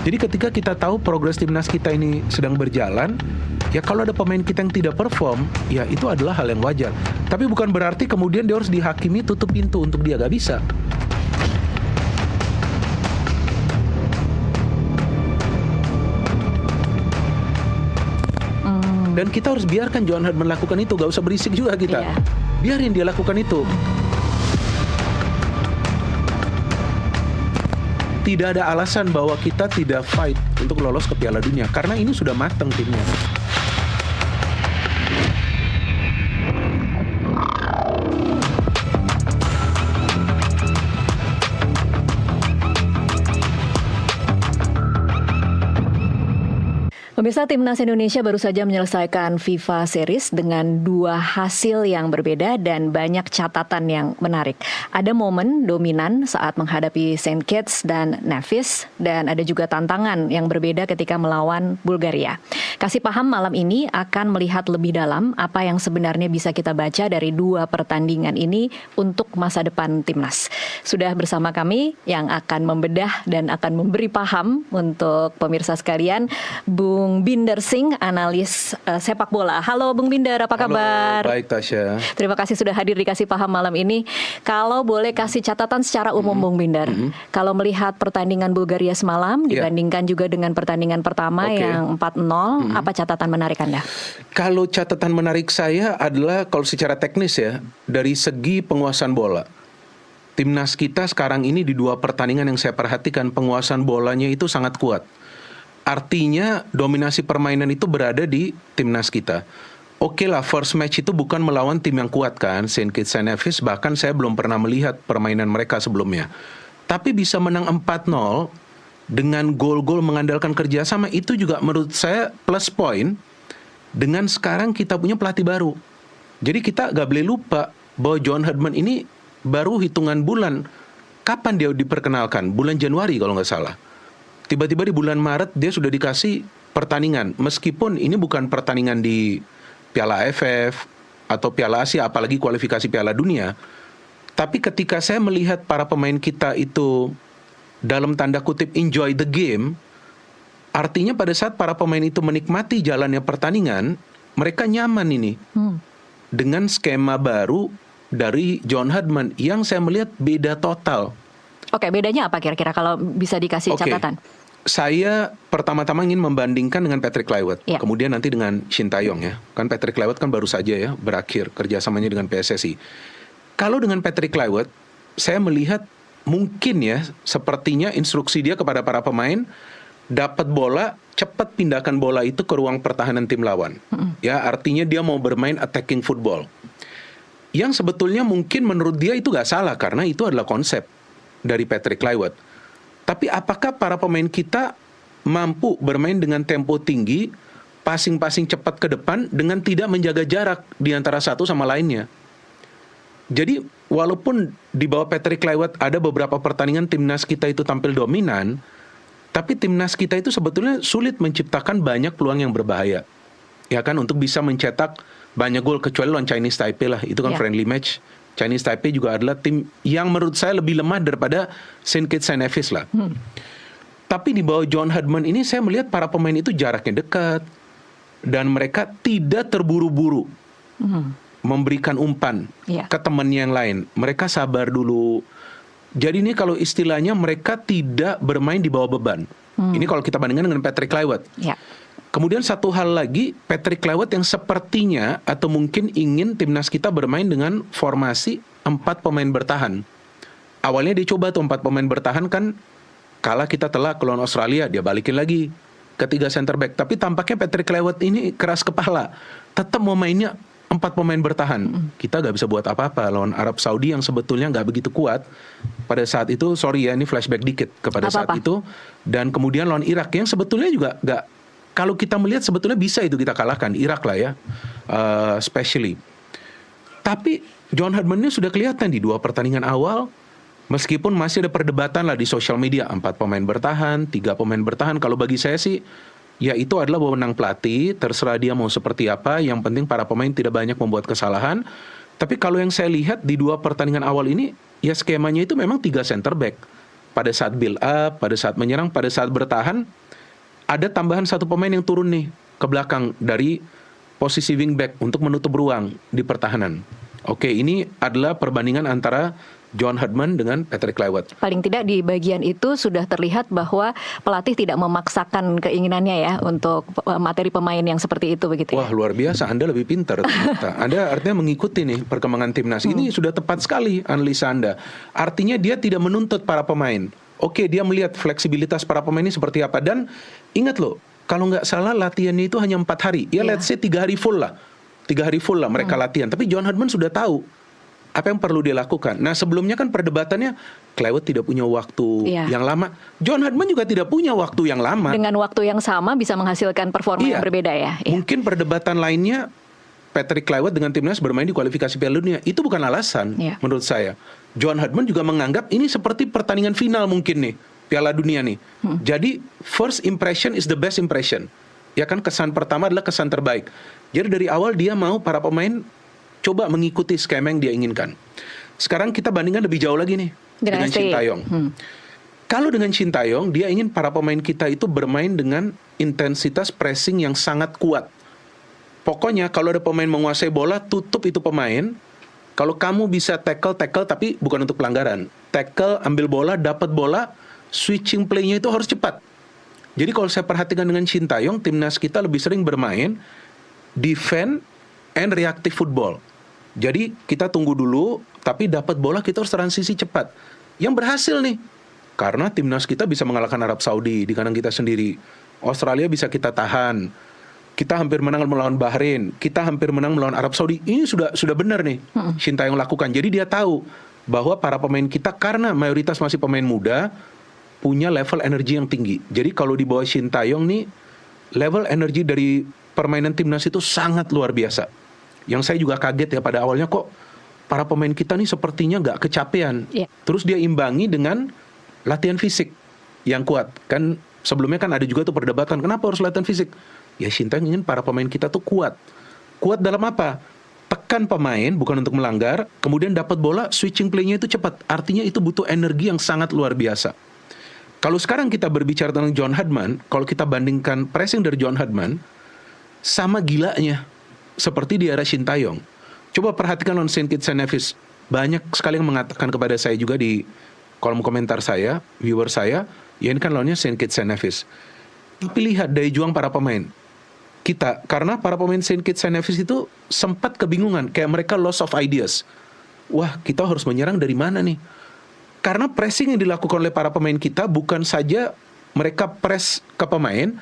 Jadi ketika kita tahu progres timnas kita ini sedang berjalan, ya kalau ada pemain kita yang tidak perform, ya itu adalah hal yang wajar. Tapi bukan berarti kemudian dia harus dihakimi tutup pintu untuk dia, gak bisa. Dan kita harus biarkan John Herdman melakukan itu, gak usah berisik juga kita. Biarin dia lakukan itu. Tidak ada alasan bahwa kita tidak fight untuk lolos ke Piala Dunia, karena ini sudah matang timnya. Pemirsa, Timnas Indonesia baru saja menyelesaikan FIFA Series dengan 2 hasil yang berbeda dan banyak catatan yang menarik. Ada momen dominan saat menghadapi Saint Kitts dan Nevis, dan ada juga tantangan yang berbeda ketika melawan Bulgaria. Kasih Paham malam ini akan melihat lebih dalam apa yang sebenarnya bisa kita baca dari 2 pertandingan ini untuk masa depan Timnas. Sudah bersama kami yang akan membedah dan akan memberi paham untuk pemirsa sekalian, Bung Binder Singh, analis sepak bola. Halo Bung Binder, apa kabar? Halo, baik Tasya. Terima kasih sudah hadir di Kasih Paham malam ini. Kalau boleh kasih catatan secara umum Bung Binder, kalau melihat pertandingan Bulgaria semalam dibandingkan juga dengan pertandingan pertama yang 4-0, apa catatan menarik Anda? Kalau catatan menarik saya adalah kalau secara teknis ya, dari segi penguasaan bola. Timnas kita sekarang ini di 2 pertandingan yang saya perhatikan, penguasaan bolanya itu sangat kuat. Artinya dominasi permainan itu berada di timnas kita. Oke lah, first match itu bukan melawan tim yang kuat kan, Saint Kitts and Nevis, bahkan saya belum pernah melihat permainan mereka sebelumnya. Tapi bisa menang 4-0 dengan gol-gol mengandalkan kerjasama, itu juga menurut saya plus point dengan sekarang kita punya pelatih baru. Jadi kita gak boleh lupa bahwa John Herdman ini baru hitungan bulan. Kapan dia diperkenalkan? Bulan Januari kalau nggak salah. Tiba-tiba di bulan Maret dia sudah dikasih pertandingan. Meskipun ini bukan pertandingan di Piala AFF atau Piala Asia, apalagi kualifikasi Piala Dunia. Tapi ketika saya melihat para pemain kita itu dalam tanda kutip enjoy the game, artinya pada saat para pemain itu menikmati jalannya pertandingan, mereka nyaman ini. Dengan skema baru dari John Herdman yang saya melihat beda total. Oke, bedanya apa kira-kira kalau bisa dikasih catatan? Saya pertama-tama ingin membandingkan dengan Patrick Kluivert, kemudian nanti dengan Shin Tae-yong ya. Kan Patrick Kluivert kan baru saja ya berakhir kerjasamanya dengan PSSI. Kalau dengan Patrick Kluivert, saya melihat mungkin ya sepertinya instruksi dia kepada para pemain, dapat bola, cepat pindahkan bola itu ke ruang pertahanan tim lawan. Ya, artinya dia mau bermain attacking football. Yang sebetulnya mungkin menurut dia itu gak salah karena itu adalah konsep dari Patrick Kluivert. Tapi apakah para pemain kita mampu bermain dengan tempo tinggi, passing-passing cepat ke depan dengan tidak menjaga jarak di antara satu sama lainnya? Jadi walaupun di bawah Patrick Kluivert ada beberapa pertandingan timnas kita itu tampil dominan, tapi timnas kita itu sebetulnya sulit menciptakan banyak peluang yang berbahaya. Ya kan, untuk bisa mencetak banyak gol, kecuali lawan Chinese Taipei lah, itu kan friendly match. Chinese Taipei juga adalah tim yang menurut saya lebih lemah daripada Saint Kitts and Nevis lah. Tapi di bawah John Herdman ini saya melihat para pemain itu jaraknya dekat dan mereka tidak terburu-buru memberikan umpan ke temannya yang lain. Mereka sabar dulu. Jadi ini kalau istilahnya mereka tidak bermain di bawah beban. Ini kalau kita bandingkan dengan Patrick Kluivert. Kemudian satu hal lagi, Patrick Kluivert yang sepertinya atau mungkin ingin timnas kita bermain dengan formasi 4 pemain bertahan. Awalnya dia coba tuh 4 pemain bertahan kan, kalah kita telak lawan Australia, dia balikin lagi ke 3 center back. Tapi tampaknya Patrick Kluivert ini keras kepala, tetap mau mainnya 4 pemain bertahan. Kita gak bisa buat apa-apa lawan Arab Saudi yang sebetulnya gak begitu kuat pada saat itu. Sorry ya, ini flashback dikit kepada saat itu. Dan kemudian lawan Irak yang sebetulnya juga gak, kalau kita melihat sebetulnya bisa itu kita kalahkan Irak lah ya, especially. Tapi John Herdman ini sudah kelihatan di 2 pertandingan awal, meskipun masih ada perdebatan lah di sosial media, 4 pemain bertahan, 3 pemain bertahan. Kalau bagi saya sih, ya itu adalah wewenang pelatih, terserah dia mau seperti apa. Yang penting para pemain tidak banyak membuat kesalahan. Tapi kalau yang saya lihat di 2 pertandingan awal ini, ya skemanya itu memang 3 center back. pada saat build up, pada saat menyerang, pada saat bertahan, ada tambahan satu pemain yang turun nih ke belakang dari posisi wingback untuk menutup ruang di pertahanan. Oke, ini adalah perbandingan antara John Herdman dengan Patrick Kluivert. Paling tidak di bagian itu sudah terlihat bahwa pelatih tidak memaksakan keinginannya ya untuk materi pemain yang seperti itu begitu. Wah, luar biasa, Anda lebih pintar ternyata. Anda artinya mengikuti nih perkembangan timnas. Ini sudah tepat sekali analisa Anda. Artinya dia tidak menuntut para pemain. Oke, dia melihat fleksibilitas para pemain ini seperti apa. Dan ingat loh, kalau nggak salah latihannya itu hanya 4 hari. Ya let's say 3 hari full lah. 3 hari full lah mereka latihan. Tapi John Herdman sudah tahu apa yang perlu dia lakukan. Nah, sebelumnya kan perdebatannya Kluivert tidak punya waktu yang lama. John Herdman juga tidak punya waktu yang lama. Dengan waktu yang sama bisa menghasilkan performa yang berbeda ya. Mungkin perdebatan lainnya Patrick Kluivert dengan timnas bermain di kualifikasi Piala Dunia. Itu bukan alasan menurut saya. John Herdman juga menganggap ini seperti pertandingan final mungkin nih Piala Dunia nih. Jadi first impression is the best impression. Ya kan, kesan pertama adalah kesan terbaik. Jadi dari awal dia mau para pemain coba mengikuti skema yang dia inginkan. Sekarang kita bandingkan lebih jauh lagi nih dengan Shin Tae-yong. Kalau dengan Shin Tae-yong, dia ingin para pemain kita itu bermain dengan intensitas pressing yang sangat kuat. Pokoknya kalau ada pemain menguasai bola, tutup itu pemain. Kalau kamu bisa tackle tapi bukan untuk pelanggaran. Tackle, ambil bola, dapat bola, switching play-nya itu harus cepat. Jadi kalau saya perhatikan dengan Shin Tae-yong, timnas kita lebih sering bermain defend and reactive football. Jadi kita tunggu dulu, tapi dapat bola kita harus transisi cepat. Yang berhasil nih, karena timnas kita bisa mengalahkan Arab Saudi di kandang kita sendiri. Australia bisa kita tahan. Kita hampir menang melawan Bahrain. Kita hampir menang melawan Arab Saudi. Ini sudah benar nih Shin Tae-yong lakukan. Jadi dia tahu bahwa para pemain kita, karena mayoritas masih pemain muda, punya level energi yang tinggi. Jadi kalau di bawah Shin Tae-yong nih, level energi dari permainan timnas itu sangat luar biasa. Yang saya juga kaget ya pada awalnya, kok para pemain kita nih sepertinya nggak kecapean. Terus dia imbangi dengan latihan fisik yang kuat. Kan sebelumnya kan ada juga tuh perdebatan, kenapa harus latihan fisik? Ya Shin Tae-yong ingin para pemain kita tuh kuat. Kuat dalam apa? Tekan pemain bukan untuk melanggar, kemudian dapat bola, switching play-nya itu cepat. Artinya itu butuh energi yang sangat luar biasa. Kalau sekarang kita berbicara tentang John Herdman, kalau kita bandingkan pressing dari John Herdman, sama gilanya seperti di era Shin Tae-yong. Coba perhatikan lawan St. Kitts and Nevis. Banyak sekali yang mengatakan kepada saya juga di kolom komentar saya, viewer saya, ya ini kan lawannya St. Kitts and Nevis. Tapi lihat daya juang para pemain kita, karena para pemain St. Kitts and Nevis itu sempat kebingungan, kayak mereka loss of ideas. Wah, kita harus menyerang dari mana nih? Karena pressing yang dilakukan oleh para pemain kita bukan saja mereka press ke pemain,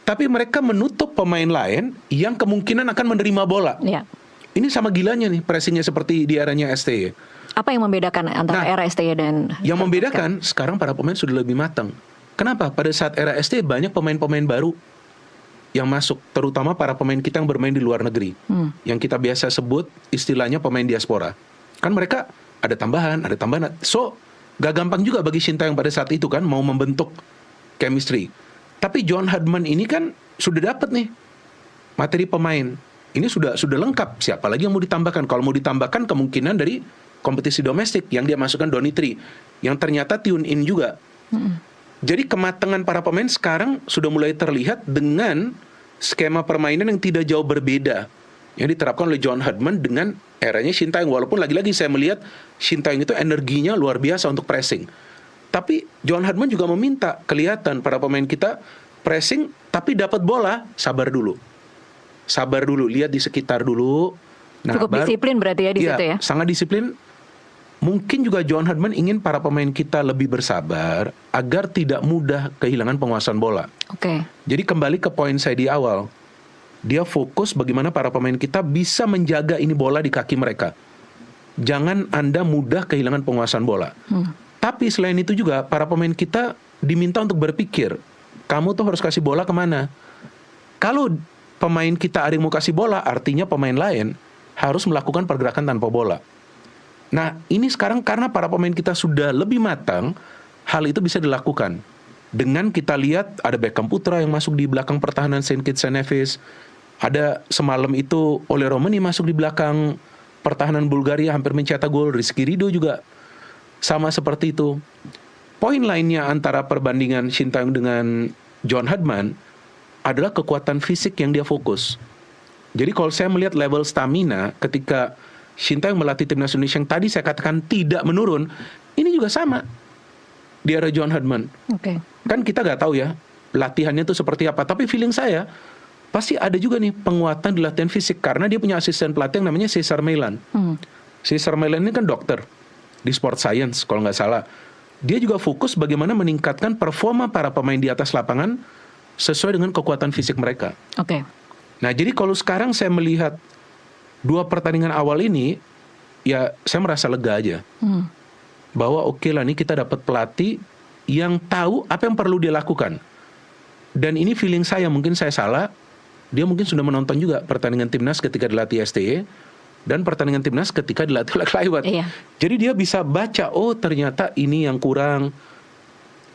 tapi mereka menutup pemain lain yang kemungkinan akan menerima bola. Ini sama gilanya nih pressingnya seperti di eranya STY. Apa yang membedakan antara era STY dan... Yang membedakan sekarang para pemain sudah lebih matang. Kenapa? Pada saat era STY banyak pemain-pemain baru yang masuk, terutama para pemain kita yang bermain di luar negeri. Yang kita biasa sebut istilahnya pemain diaspora. Kan mereka ada tambahan. So, gak gampang juga bagi Shin Tae-yong pada saat itu kan mau membentuk chemistry. Tapi John Herdman ini kan sudah dapat nih materi pemain. Ini sudah lengkap. Siapa lagi yang mau ditambahkan? Kalau mau ditambahkan kemungkinan dari kompetisi domestik yang dia masukkan Donitri, yang ternyata tune in juga. Jadi kematangan para pemain sekarang sudah mulai terlihat dengan skema permainan yang tidak jauh berbeda yang diterapkan oleh John Herdman dengan eranya Shin Tae-yong. Walaupun lagi-lagi saya melihat Shin Tae-yong itu energinya luar biasa untuk pressing. Tapi John Herdman juga meminta, kelihatan para pemain kita pressing tapi dapat bola, sabar dulu, lihat di sekitar dulu. Nah, cukup disiplin berarti ya di situ ya. Sangat disiplin. Mungkin juga John Herdman ingin para pemain kita lebih bersabar agar tidak mudah kehilangan penguasaan bola. Jadi kembali ke poin saya di awal, dia fokus bagaimana para pemain kita bisa menjaga ini bola di kaki mereka. Jangan Anda mudah kehilangan penguasaan bola. Tapi selain itu juga para pemain kita diminta untuk berpikir, kamu tuh harus kasih bola kemana? Kalau pemain kita ada yang mau kasih bola, artinya pemain lain harus melakukan pergerakan tanpa bola. Nah, ini sekarang karena para pemain kita sudah lebih matang, hal itu bisa dilakukan. Dengan kita lihat ada Beckham Putra yang masuk di belakang pertahanan St. Kitts and Nevis. Ada semalam itu Ole Romani masuk di belakang pertahanan Bulgaria hampir mencetak gol. Rizky Ridho juga sama seperti itu. poin lainnya antara perbandingan Shin Tae-yong dengan John Herdman adalah kekuatan fisik yang dia fokus. Jadi kalau saya melihat level stamina ketika Shin Tae-yong melatih timnas Indonesia yang tadi saya katakan tidak menurun, ini juga sama di era John Herdman. Kan kita nggak tahu ya latihannya itu seperti apa, tapi feeling saya pasti ada juga nih penguatan di latihan fisik karena dia punya asisten pelatih yang namanya Cesar Meilan. Cesar Meilan ini kan dokter di sport science kalau nggak salah. Dia juga fokus bagaimana meningkatkan performa para pemain di atas lapangan sesuai dengan kekuatan fisik mereka. Nah, jadi kalau sekarang saya melihat 2 pertandingan awal ini, ya saya merasa lega aja. Bahwa oke lah, nih kita dapat pelatih yang tahu apa yang perlu dia lakukan. Dan ini feeling saya, mungkin saya salah, dia mungkin sudah menonton juga pertandingan timnas ketika dilatih STY, dan pertandingan timnas ketika dilatih oleh Kluivert. Jadi dia bisa baca, oh ternyata ini yang kurang,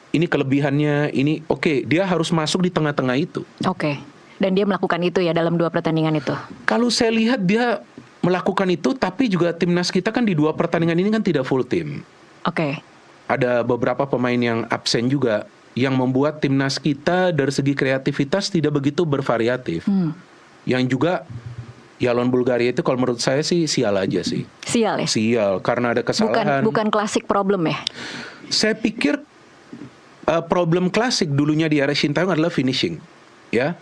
ini kelebihannya, ini oke, dia harus masuk di tengah-tengah itu. Dan dia melakukan itu ya dalam 2 pertandingan itu. Kalau saya lihat dia melakukan itu, tapi juga timnas kita kan di 2 pertandingan ini kan tidak full tim. Ada beberapa pemain yang absen juga, yang membuat timnas kita dari segi kreativitas tidak begitu bervariatif. Yang juga ya lawan Bulgaria itu kalau menurut saya sih sial aja sih. Sial ya? Sial, karena ada kesalahan. Bukan klasik problem ya? Saya pikir problem klasik dulunya di era Shin Tae-yong adalah finishing. Ya,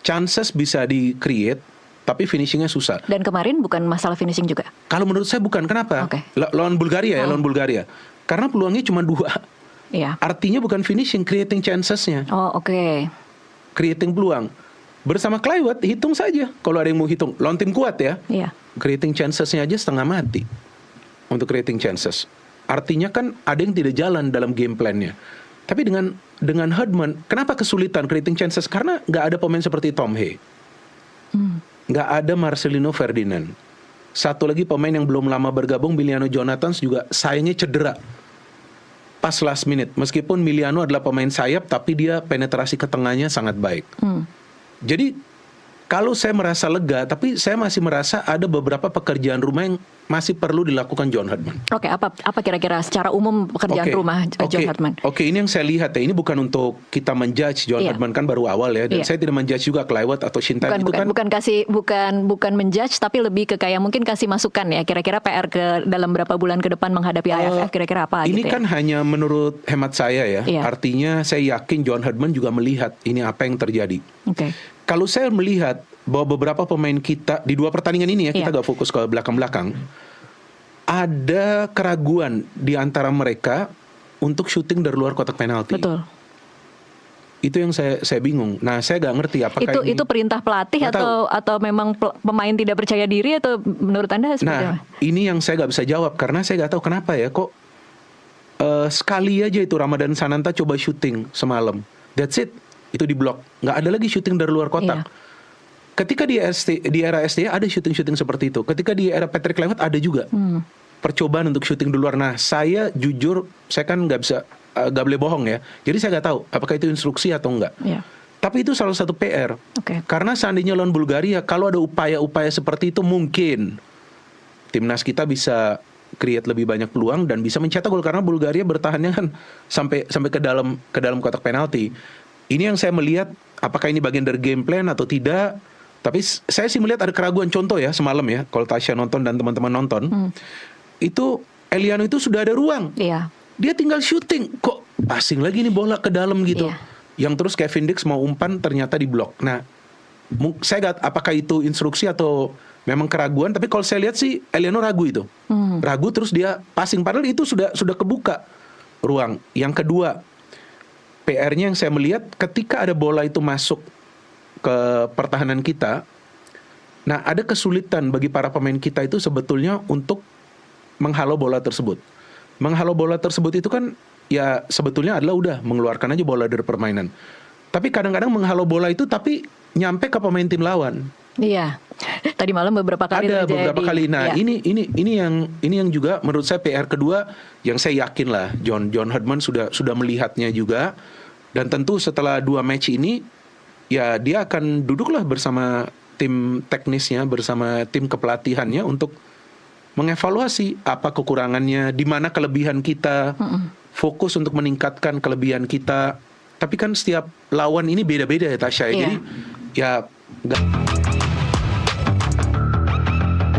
chances bisa di-create, tapi finishingnya susah. Dan kemarin bukan masalah finishing juga? Kalau menurut saya bukan. Kenapa? Lawan Bulgaria lawan Bulgaria. Karena peluangnya cuma 2. Artinya bukan finishing, creating chancesnya. Creating peluang. Bersama Kluivert, hitung saja. Kalau ada yang mau hitung, lawan tim kuat ya. Creating chancesnya aja setengah mati untuk creating chances. Artinya kan ada yang tidak jalan dalam game plan-nya. Tapi dengan Herdman, kenapa kesulitan creating chances? Karena nggak ada pemain seperti Tom Hee. Nggak ada Marcelino Ferdinand. Satu lagi pemain yang belum lama bergabung, Miliano Jonathans, juga sayangnya cedera pas last minute. Meskipun Miliano adalah pemain sayap, tapi dia penetrasi ke tengahnya sangat baik. Jadi kalau saya merasa lega, tapi saya masih merasa ada beberapa pekerjaan rumah yang masih perlu dilakukan John Herdman. Apa kira-kira secara umum pekerjaan rumah John Herdman? Ini yang saya lihat ya. Ini bukan untuk kita menjudge John Herdman, kan baru awal ya. Dan saya tidak menjudge juga Kluivert atau Shin Tae-yong itu kan. Bukan menjudge, tapi lebih ke kayak mungkin kasih masukan ya. Kira-kira PR ke dalam berapa bulan ke depan menghadapi AFF kira-kira apa? Ini gitu kan hanya menurut hemat saya ya. Artinya saya yakin John Herdman juga melihat ini apa yang terjadi. Kalau saya melihat bahwa beberapa pemain kita di 2 pertandingan ini ya, kita gak fokus ke belakang-belakang, ada keraguan di antara mereka untuk syuting dari luar kotak penalti. Itu yang saya bingung. Nah, saya gak ngerti apakah itu perintah pelatih atau memang pemain tidak percaya diri, atau menurut Anda seperti apa? Ini yang saya gak bisa jawab karena saya gak tahu kenapa ya, kok sekali aja itu Ramadan Sananta coba syuting semalam. That's it. Itu di blok. Nggak ada lagi syuting dari luar kotak. Ketika di era STY ada syuting-syuting seperti itu. Ketika di era Patrick Kluivert ada juga percobaan untuk syuting di luar. Nah, saya jujur, saya kan nggak boleh bohong ya. Jadi saya nggak tahu apakah itu instruksi atau enggak. Tapi itu salah satu PR. Karena seandainya lawan Bulgaria, kalau ada upaya-upaya seperti itu, mungkin timnas kita bisa create lebih banyak peluang dan bisa mencetak gol, karena Bulgaria bertahannya kan sampai ke dalam kotak penalti. Ini yang saya melihat, apakah ini bagian dari game plan atau tidak. Tapi saya sih melihat ada keraguan. Contoh ya, semalam ya, kalau Tasya nonton dan teman-teman nonton, itu Eliano itu sudah ada ruang. Dia tinggal syuting, kok passing lagi nih bola ke dalam gitu. Yang terus Kevin Dix mau umpan ternyata di blok. Nah, saya nggak apakah itu instruksi atau memang keraguan. Tapi kalau saya lihat sih Eliano ragu itu. Ragu terus dia passing, padahal itu sudah kebuka ruang. Yang kedua, PR-nya yang saya melihat ketika ada bola itu masuk ke pertahanan kita, nah ada kesulitan bagi para pemain kita itu sebetulnya untuk menghalau bola tersebut. Menghalau bola tersebut itu kan ya sebetulnya adalah udah mengeluarkan aja bola dari permainan. Tapi kadang-kadang menghalau bola itu tapi nyampe ke pemain tim lawan. Tadi malam beberapa kali ada terjadi. Beberapa kali. Nah, ini yang juga menurut saya PR kedua yang saya yakin lah John Herdman sudah melihatnya juga. Dan tentu setelah 2 match ini, ya dia akan duduklah bersama tim teknisnya, bersama tim kepelatihannya untuk mengevaluasi apa kekurangannya, di mana kelebihan kita, fokus untuk meningkatkan kelebihan kita. Tapi kan setiap lawan ini beda-beda ya Tasya. Iya. Jadi ya nggak